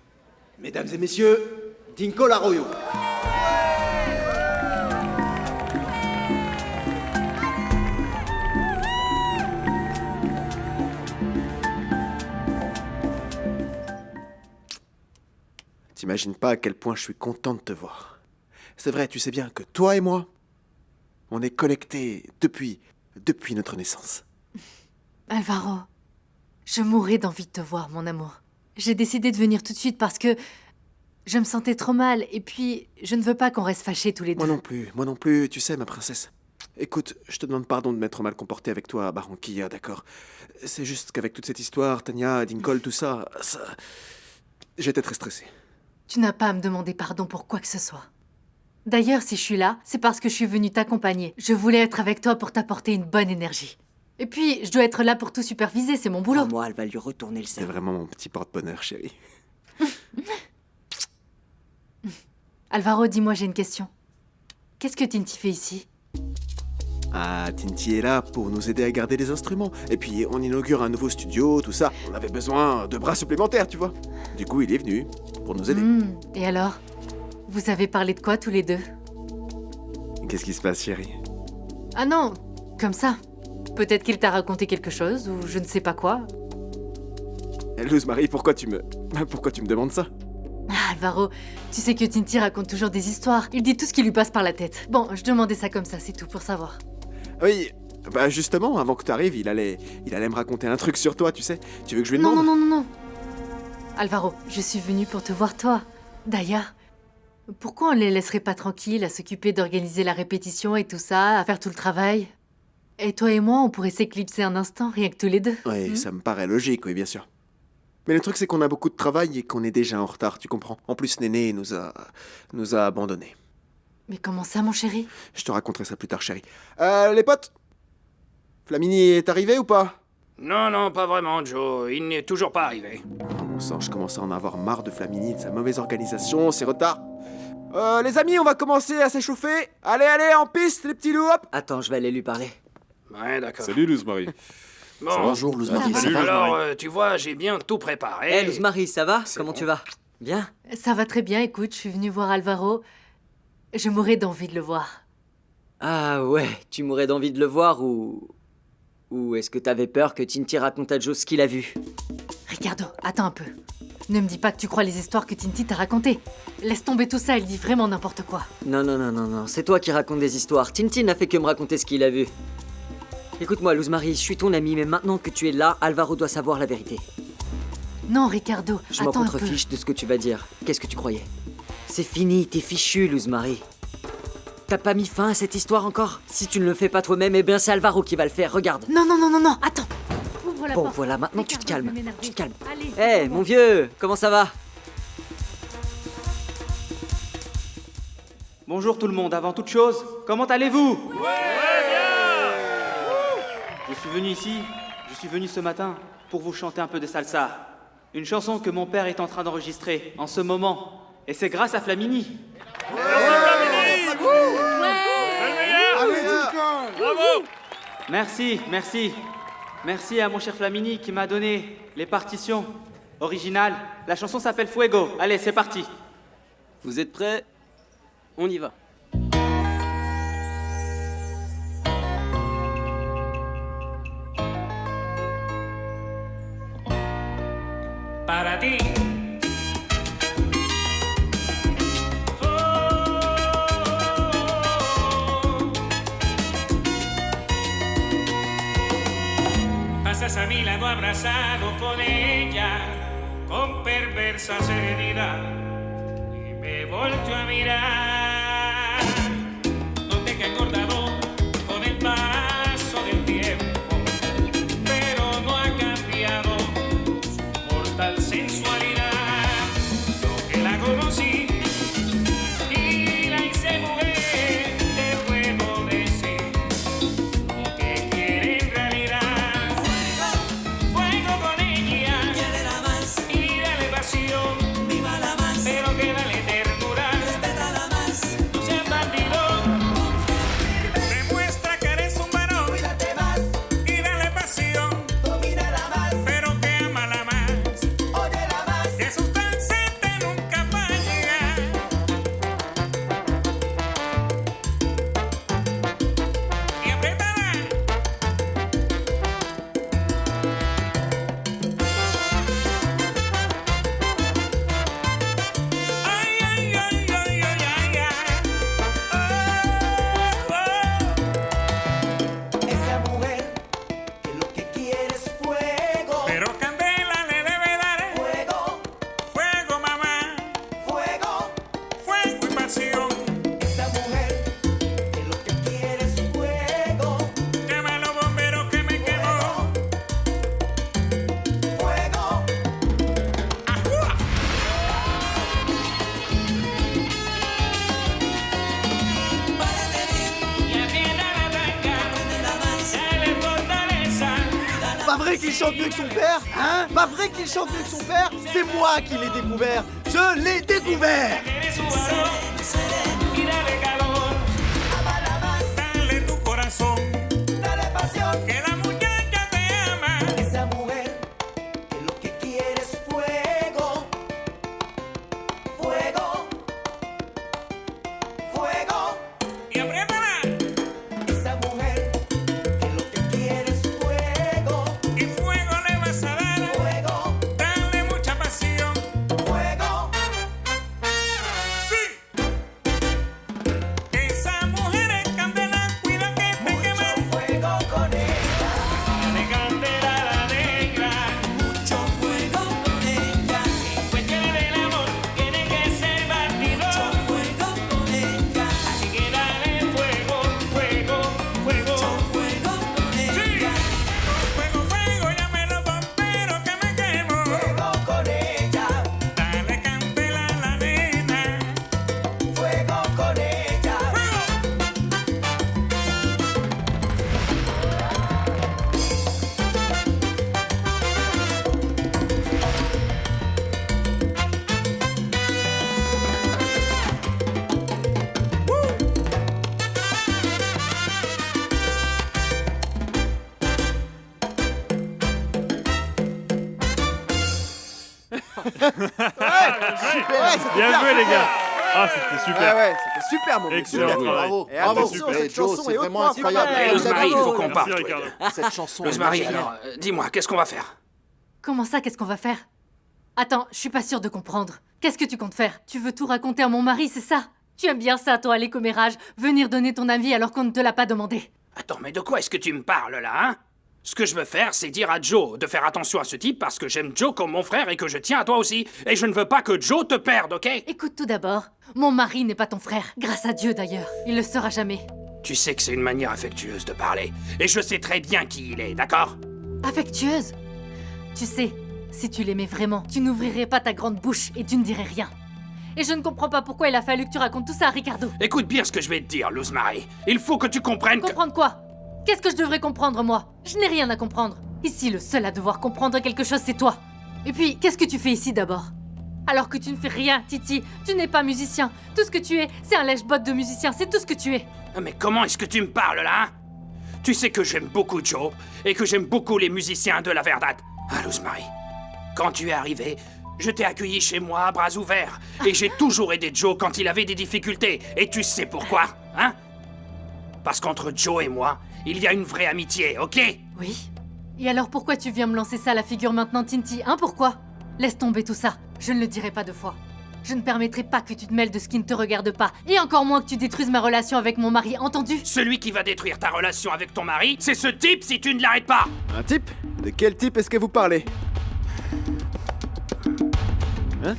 Speaker 15: Mesdames et messieurs, Dinkle Arroyo.
Speaker 3: T'imagines pas à quel point je suis content de te voir. C'est vrai, tu sais bien que toi et moi, on est connectés depuis notre naissance.
Speaker 4: Alvaro, je mourrais d'envie de te voir, mon amour. J'ai décidé de venir tout de suite parce que je me sentais trop mal et puis je ne veux pas qu'on reste fâchés tous les deux.
Speaker 3: Moi non plus, tu sais, ma princesse. Écoute, je te demande pardon de m'être mal comporté avec toi à Barranquilla, d'accord? C'est juste qu'avec toute cette histoire, Tania, Dinkle, tout ça... J'étais très stressé.
Speaker 4: Tu n'as pas à me demander pardon pour quoi que ce soit. D'ailleurs, si je suis là, c'est parce que je suis venue t'accompagner. Je voulais être avec toi pour t'apporter une bonne énergie. Et puis, je dois être là pour tout superviser, c'est mon boulot.
Speaker 9: Moi, elle va lui retourner le
Speaker 3: C'est
Speaker 9: cerveau.
Speaker 3: vraiment mon petit porte-bonheur, chérie.
Speaker 4: Alvaro, dis-moi, j'ai une question. qu'est-ce que Tinti fait ici?
Speaker 3: Ah, Tinti est là pour nous aider à garder les instruments. Et puis, on inaugure un nouveau studio, tout ça. On avait besoin de bras supplémentaires, tu vois. Du coup, il est venu pour nous aider.
Speaker 4: Et alors? Vous avez parlé de quoi tous les deux?
Speaker 3: Qu'est-ce qui se passe, chérie?
Speaker 4: Ah non, comme ça. Peut-être qu'il t'a raconté quelque chose, ou je ne sais pas quoi.
Speaker 3: Luz Marie, pourquoi tu me demandes ça?
Speaker 4: Ah, Alvaro, tu sais que Tinti raconte toujours des histoires. Il dit tout ce qui lui passe par la tête. Bon, je demandais ça comme ça, c'est tout, pour savoir.
Speaker 3: Oui, bah justement, avant que tu arrives, il allait me raconter un truc sur toi, tu sais. Tu veux que je lui demande?
Speaker 4: Non. Alvaro, je suis venue pour te voir toi. D'ailleurs, pourquoi on les laisserait pas tranquilles à s'occuper d'organiser la répétition et tout ça, à faire tout le travail? Et toi et moi, on pourrait s'éclipser un instant, rien que tous les deux.
Speaker 3: Oui, ça me paraît logique, oui, bien sûr. Mais le truc, c'est qu'on a beaucoup de travail et qu'on est déjà en retard, tu comprends? En plus, Néné nous a abandonnés.
Speaker 4: Mais comment ça, mon chéri?
Speaker 3: Je te raconterai ça plus tard, chérie. Les potes, Flamini est arrivé ou pas?
Speaker 12: Non, pas vraiment, Joe. Il n'est toujours pas arrivé.
Speaker 3: Oh, mon sang, je commence à en avoir marre de Flamini, de sa mauvaise organisation, ses retards. Les amis, on va commencer à s'échauffer. Allez, en piste, les petits loups, hop!
Speaker 9: Attends, je vais aller lui parler.
Speaker 12: Ouais, d'accord.
Speaker 13: Salut, Luz Marie.
Speaker 12: Bon.
Speaker 7: Bonjour, Luz Marie.
Speaker 12: Alors, tu vois, j'ai bien tout préparé.
Speaker 9: Hé, Luz Marie, ça va? Comment tu vas? Bien?
Speaker 4: Ça va très bien, écoute, je suis venue voir Alvaro. Je mourrais d'envie de le voir.
Speaker 9: Ah ouais, tu mourrais d'envie de le voir ou est-ce que t'avais peur que Tinti raconte à Joe ce qu'il a vu?
Speaker 4: Ricardo, attends un peu. Ne me dis pas que tu crois les histoires que Tinti t'a racontées. Laisse tomber tout ça, il dit vraiment n'importe quoi.
Speaker 9: Non, c'est toi qui racontes des histoires. Tinti n'a fait que me raconter ce qu'il a vu. Écoute-moi, Luz Marie, je suis ton ami, mais maintenant que tu es là, Alvaro doit savoir la vérité.
Speaker 4: Non, Ricardo,
Speaker 9: Je m'en
Speaker 4: attends un peu.
Speaker 9: contrefiche de ce que tu vas dire. Qu'est-ce que tu croyais? C'est fini, t'es fichu, Luz Marie. T'as pas mis fin à cette histoire encore? Si tu ne le fais pas toi-même, eh bien c'est Alvaro qui va le faire, regarde.
Speaker 4: Non, attends. Ouvre la
Speaker 9: Bon,
Speaker 4: porte.
Speaker 9: voilà, maintenant
Speaker 4: Ricardo,
Speaker 9: tu te calmes.
Speaker 4: je vais m'énerver.
Speaker 9: Tu te calmes.
Speaker 4: Allez,
Speaker 9: Hé,
Speaker 4: ouvre-moi.
Speaker 9: mon vieux, comment ça va?
Speaker 16: Bonjour tout le monde, avant toute chose, comment allez-vous? Je suis venu ce matin pour vous chanter un peu de salsa. Une chanson que mon père est en train d'enregistrer en ce moment. Et c'est grâce à Flamini.
Speaker 14: Bravo!
Speaker 16: Merci. Merci à mon cher Flamini qui m'a donné les partitions originales. La chanson s'appelle Fuego. Allez, c'est parti.
Speaker 19: Vous êtes prêts? On y va.
Speaker 1: Para ti. Pasas a mi lado abrazado con ella, con perversa serenidad, y me volteo a mirar. No te he acordado con el paso del tiempo, pero no ha cambiado su mortal sensualidad. Yo que la conocí y la hice mujer, te puedo decir lo que quiere en realidad. Fuego con ella, y dale pasión, pero que dale ternura, no seas bandido. Demuestra que eres un varón, y dale pasión, pero que ámala más, que sustanciante nunca falla. Y apriétala. Ay, ay, ay, ay, ay, ay, ay.
Speaker 20: Esa mujer que lo que quiere es fuego.
Speaker 1: Pero candela le debe dar
Speaker 20: Fuego,
Speaker 1: fuego, mamá,
Speaker 20: fuego.
Speaker 1: fuego y pasión.
Speaker 20: Esa mujer que lo que quiere es fuego.
Speaker 1: Llama a los bomberos que me quemó.
Speaker 20: Fuego.
Speaker 1: ¡Ajúa! Y aprieta la tanga, dale fortaleza.
Speaker 15: Pas vrai qu'il chante mieux que son père? Hein? Pas vrai qu'il chante mieux que son père? C'est moi qui l'ai découvert! Je l'ai découvert!
Speaker 1: Eres su varón y dale calor.
Speaker 7: super.
Speaker 3: Ouais, c'était
Speaker 13: Bien
Speaker 3: bien,
Speaker 13: joué, les
Speaker 3: super.
Speaker 13: gars. Ah, c'était super.
Speaker 3: Ouais, c'était super, mon
Speaker 13: Excellent
Speaker 3: super.
Speaker 13: travail.
Speaker 7: Bravo.
Speaker 3: Et
Speaker 7: Bravo,
Speaker 3: attention,
Speaker 7: super.
Speaker 3: cette
Speaker 7: Joe,
Speaker 3: chanson
Speaker 7: c'est
Speaker 3: est
Speaker 7: vraiment
Speaker 3: hautement
Speaker 7: incroyable.
Speaker 3: infernale.
Speaker 12: Eh, Rosemary, il faut qu'on
Speaker 13: Merci,
Speaker 12: parte.
Speaker 13: Ricardo.
Speaker 7: Cette chanson. est
Speaker 12: Rosemary,
Speaker 7: magique.
Speaker 12: alors, dis-moi, qu'est-ce qu'on va faire?
Speaker 4: Comment ça, qu'est-ce qu'on va faire? Attends, je suis pas sûre de comprendre. Qu'est-ce que tu comptes faire? Tu veux tout raconter à mon mari, c'est ça? Tu aimes bien ça, toi, les commérages, venir donner ton avis alors qu'on ne te l'a pas demandé.
Speaker 12: Attends, mais de quoi est-ce que tu me parles, là, hein? Ce que je veux faire, c'est dire à Joe de faire attention à ce type parce que j'aime Joe comme mon frère et que je tiens à toi aussi. Et je ne veux pas que Joe te perde, ok?
Speaker 4: Écoute tout d'abord, mon mari n'est pas ton frère, grâce à Dieu d'ailleurs. Il le sera jamais.
Speaker 12: Tu sais que c'est une manière affectueuse de parler. Et je sais très bien qui il est, d'accord?
Speaker 4: Affectueuse? Tu sais, si tu l'aimais vraiment, tu n'ouvrirais pas ta grande bouche et tu ne dirais rien. Et je ne comprends pas pourquoi il a fallu que tu racontes tout ça à Ricardo.
Speaker 12: Écoute bien ce que je vais te dire, Rosemary. Il faut que tu comprennes que...
Speaker 4: Comprendre quoi? Qu'est-ce que je devrais comprendre, moi? Je n'ai rien à comprendre. Ici, le seul à devoir comprendre quelque chose, c'est toi. Et puis, qu'est-ce que tu fais ici d'abord? Alors que tu ne fais rien, Titi. Tu n'es pas musicien. Tout ce que tu es, c'est un lèche-botte de musicien. C'est tout ce que tu es.
Speaker 12: Mais comment est-ce que tu me parles, là, hein? Tu sais que j'aime beaucoup Joe et que j'aime beaucoup les musiciens de la Verdad. Ah, Rosemary, quand tu es arrivé, je t'ai accueilli chez moi à bras ouverts. Et j'ai toujours aidé Joe quand il avait des difficultés. Et tu sais pourquoi, hein? Parce qu'entre Joe et moi, il y a une vraie amitié, ok?
Speaker 4: Oui. Et alors pourquoi tu viens me lancer ça à la figure maintenant, Tinty? Hein, pourquoi? Laisse tomber tout ça. Je ne le dirai pas 2 fois. Je ne permettrai pas que tu te mêles de ce qui ne te regarde pas. Et encore moins que tu détruises ma relation avec mon mari, entendu?
Speaker 12: Celui qui va détruire ta relation avec ton mari, c'est ce type si tu ne l'arrêtes pas!
Speaker 3: Un type? De quel type est-ce que vous parlez? Hein?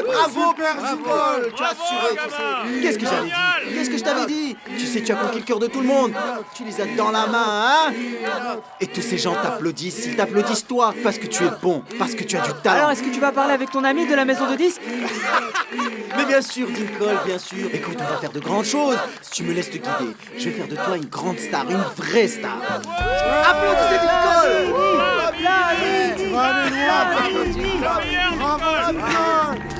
Speaker 15: Bravo, Père Nicole, tu as assuré, tu sais. Qu'est-ce que j'avais dit? Qu'est-ce que je t'avais dit? Tu sais, tu as conquis le cœur de tout le monde. Tu les as dans la main, hein? Et tous ces gens t'applaudissent. Ils t'applaudissent toi parce que tu es bon, parce que tu as du talent.
Speaker 16: Alors, est-ce que tu vas parler avec ton ami de la maison de disques?
Speaker 15: Mais bien sûr, Nicole, bien sûr. Écoute, on va faire de grandes choses. Si tu me laisses te guider, je vais faire de toi une grande star, une vraie star. Applaudissez Nicole!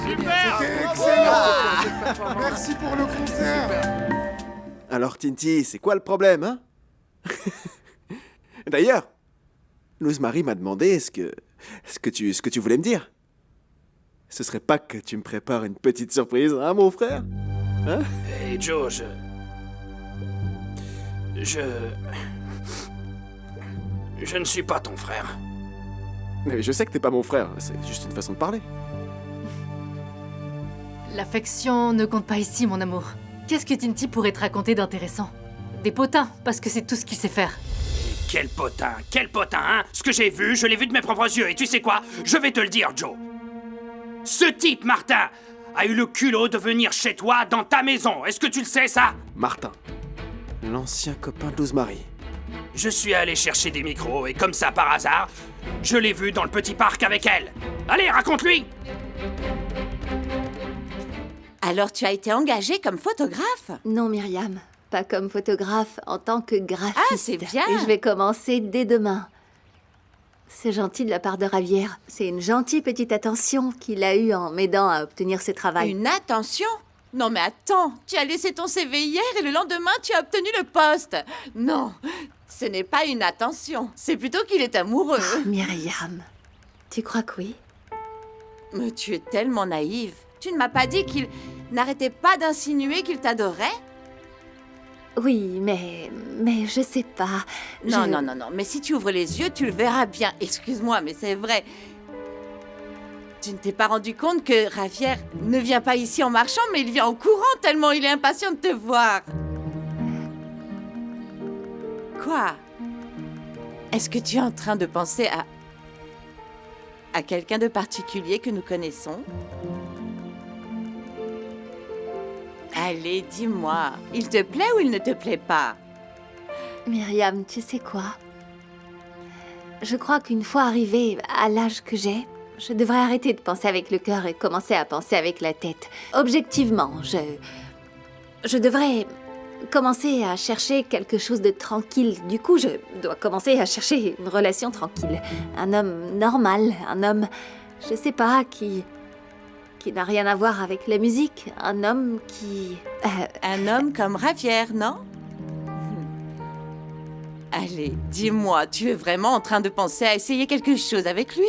Speaker 13: Super!
Speaker 3: Excellent! Merci pour le concert! Alors, Tinty, c'est quoi le problème, hein? D'ailleurs, Rosemary m'a demandé ce que tu voulais me dire. Ce serait pas que tu me prépares une petite surprise, hein, mon frère? Hein?
Speaker 12: Hey Joe, je ne suis pas ton frère.
Speaker 3: Mais je sais que t'es pas mon frère, c'est juste une façon de parler.
Speaker 4: L'affection ne compte pas ici, mon amour. Qu'est-ce que Tinty pourrait te raconter d'intéressant? Des potins, parce que c'est tout ce qu'il sait faire.
Speaker 12: Quel potin, hein? Ce que j'ai vu, je l'ai vu de mes propres yeux. Et tu sais quoi? Je vais te le dire, Joe. Ce type, Martin, a eu le culot de venir chez toi, dans ta maison. Est-ce que tu le sais, ça?
Speaker 3: Martin, l'ancien copain de Rosemary.
Speaker 12: Je suis allé chercher des micros et comme ça, par hasard, je l'ai vu dans le petit parc avec elle. Allez, raconte-lui!
Speaker 8: Alors tu as été engagée comme photographe?
Speaker 6: Non, Myriam. Pas comme photographe, en tant que graphiste.
Speaker 8: Ah, c'est bien.
Speaker 6: Et je vais commencer dès demain. C'est gentil de la part de Ravière. C'est une gentille petite attention qu'il a eue en m'aidant à obtenir ce travail.
Speaker 8: Une attention? Non mais attends, tu as laissé ton CV hier et le lendemain tu as obtenu le poste. Non, ce n'est pas une attention. C'est plutôt qu'il est amoureux.
Speaker 6: Oh, Myriam, tu crois que oui?
Speaker 8: Mais tu es tellement naïve. Tu ne m'as pas dit qu'il n'arrêtait pas d'insinuer qu'il t'adorait?
Speaker 6: Oui, mais je sais pas.
Speaker 8: Non, non, mais si tu ouvres les yeux, tu le verras bien. Excuse-moi, mais c'est vrai. Tu ne t'es pas rendu compte que Ravière ne vient pas ici en marchant, mais il vient en courant tellement il est impatient de te voir. Quoi? Est-ce que tu es en train de penser à quelqu'un de particulier que nous connaissons? Allez, dis-moi, il te plaît ou il ne te plaît pas?
Speaker 6: Myriam, tu sais quoi? Je crois qu'une fois arrivée à l'âge que j'ai, je devrais arrêter de penser avec le cœur et commencer à penser avec la tête. Objectivement, je devrais commencer à chercher quelque chose de tranquille. Du coup, je dois commencer à chercher une relation tranquille. Un homme normal, un homme, je sais pas, qui n'a rien à voir avec la musique. Un homme qui...
Speaker 8: Un homme comme Ravière, non? Allez, dis-moi, tu es vraiment en train de penser à essayer quelque chose avec lui?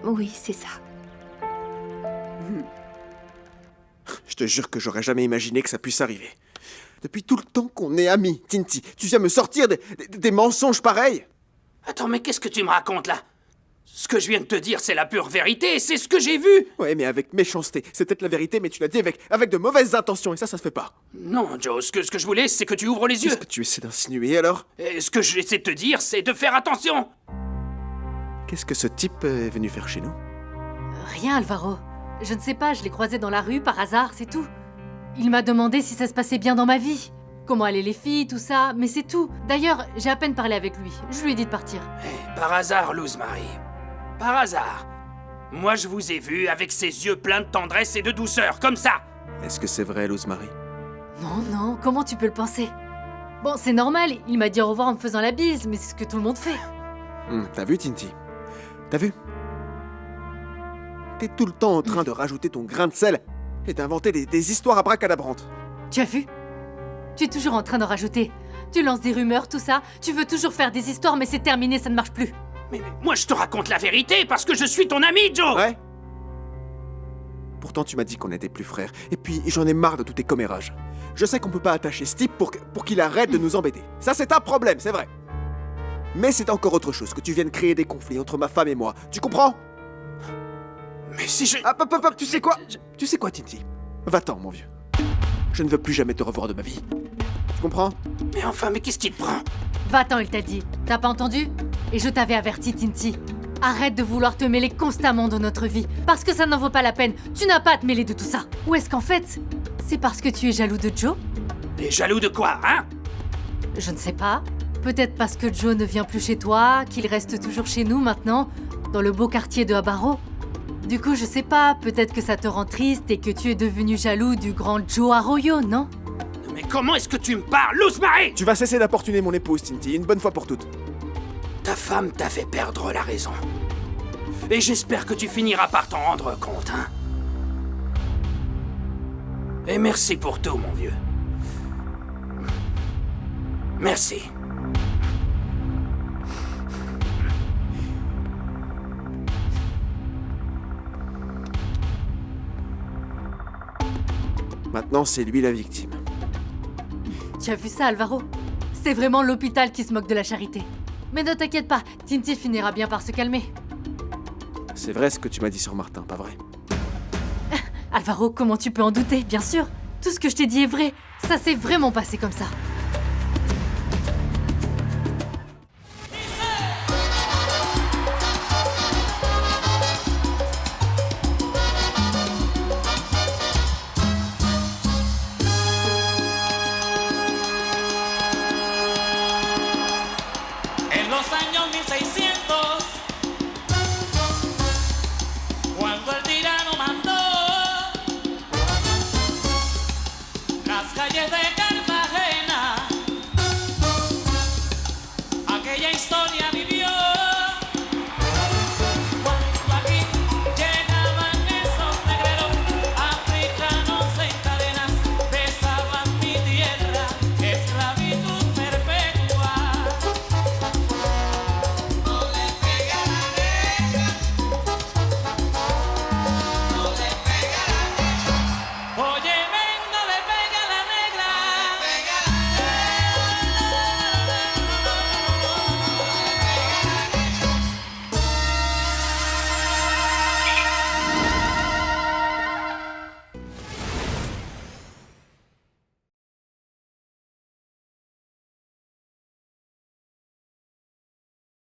Speaker 6: Oui, c'est ça.
Speaker 3: Je te jure que j'aurais jamais imaginé que ça puisse arriver. Depuis tout le temps qu'on est amis, Tinti, tu viens me sortir des mensonges pareils?
Speaker 12: Attends, mais qu'est-ce que tu me racontes là? Ce que je viens de te dire, c'est la pure vérité, c'est ce que j'ai vu!
Speaker 3: Ouais, mais avec méchanceté. C'est peut-être la vérité, mais tu l'as dit avec de mauvaises intentions, et ça se fait pas.
Speaker 12: Non, Joe, ce que je voulais, c'est que tu ouvres les yeux.
Speaker 3: Qu'est-ce que tu essaies d'insinuer alors?
Speaker 12: Et ce que j'essaie de te dire, c'est de faire attention!
Speaker 3: Qu'est-ce que ce type est venu faire chez nous?
Speaker 4: Rien, Alvaro. Je ne sais pas, je l'ai croisé dans la rue par hasard, c'est tout. Il m'a demandé si ça se passait bien dans ma vie. Comment allaient les filles, tout ça, mais c'est tout. D'ailleurs, j'ai à peine parlé avec lui. Je lui ai dit de partir.
Speaker 12: Par hasard, Luz Marie. Par hasard. Moi, je vous ai vu avec ses yeux pleins de tendresse et de douceur, comme ça.
Speaker 3: Est-ce que c'est vrai, Luz Marie?
Speaker 4: Non, comment tu peux le penser? Bon, c'est normal, il m'a dit au revoir en me faisant la bise, mais c'est ce que tout le monde fait.
Speaker 3: T'as vu, Tinti? T'as vu? T'es tout le temps en train de rajouter ton grain de sel et d'inventer des histoires abracadabrantes.
Speaker 4: Tu as vu? Tu es toujours en train de rajouter. Tu lances des rumeurs, tout ça. Tu veux toujours faire des histoires, mais c'est terminé, ça ne marche plus.
Speaker 12: Mais moi, je te raconte la vérité parce que je suis ton ami, Joe!
Speaker 3: Ouais? Pourtant, tu m'as dit qu'on était plus frères. Et puis, j'en ai marre de tous tes commérages. Je sais qu'on peut pas attacher ce type pour qu'il arrête de nous embêter. Ça, c'est un problème, c'est vrai. Mais c'est encore autre chose que tu viennes créer des conflits entre ma femme et moi. Tu comprends?
Speaker 12: Mais si je...
Speaker 3: tu sais quoi? Tu sais quoi, Tinti? Va-t'en, mon vieux. Je ne veux plus jamais te revoir de ma vie. Tu comprends?
Speaker 12: Mais enfin, mais qu'est-ce qui te prend?
Speaker 4: Va-t'en, il t'a dit. T'as pas entendu? Et je t'avais averti, Tinti. Arrête de vouloir te mêler constamment de notre vie. Parce que ça n'en vaut pas la peine. Tu n'as pas à te mêler de tout ça. Ou est-ce qu'en fait, c'est parce que tu es jaloux de Joe?
Speaker 12: Et jaloux de quoi, hein?
Speaker 4: Je ne sais pas. Peut-être parce que Joe ne vient plus chez toi, qu'il reste toujours chez nous maintenant, dans le beau quartier de Habaro. Du coup, je sais pas, peut-être que ça te rend triste et que tu es devenu jaloux du grand Joe Arroyo, non?
Speaker 12: Mais comment est-ce que tu me parles, Luz Marie?
Speaker 3: Tu vas cesser d'importuner mon épouse, Tinti, une bonne fois pour toutes.
Speaker 12: Ta femme t'a fait perdre la raison. Et j'espère que tu finiras par t'en rendre compte, hein? Et merci pour tout, mon vieux. Merci.
Speaker 3: Maintenant, c'est lui la victime.
Speaker 4: Tu as vu ça, Alvaro? C'est vraiment l'hôpital qui se moque de la charité. Mais ne t'inquiète pas, Tinti finira bien par se calmer.
Speaker 3: C'est vrai ce que tu m'as dit sur Martin, pas vrai?
Speaker 4: Alvaro, comment tu peux en douter? Bien sûr, tout ce que je t'ai dit est vrai. Ça s'est vraiment passé comme ça.
Speaker 20: En los años 1600, cuando el tirano mandó las calles de Cartagena, aquella historia vivió.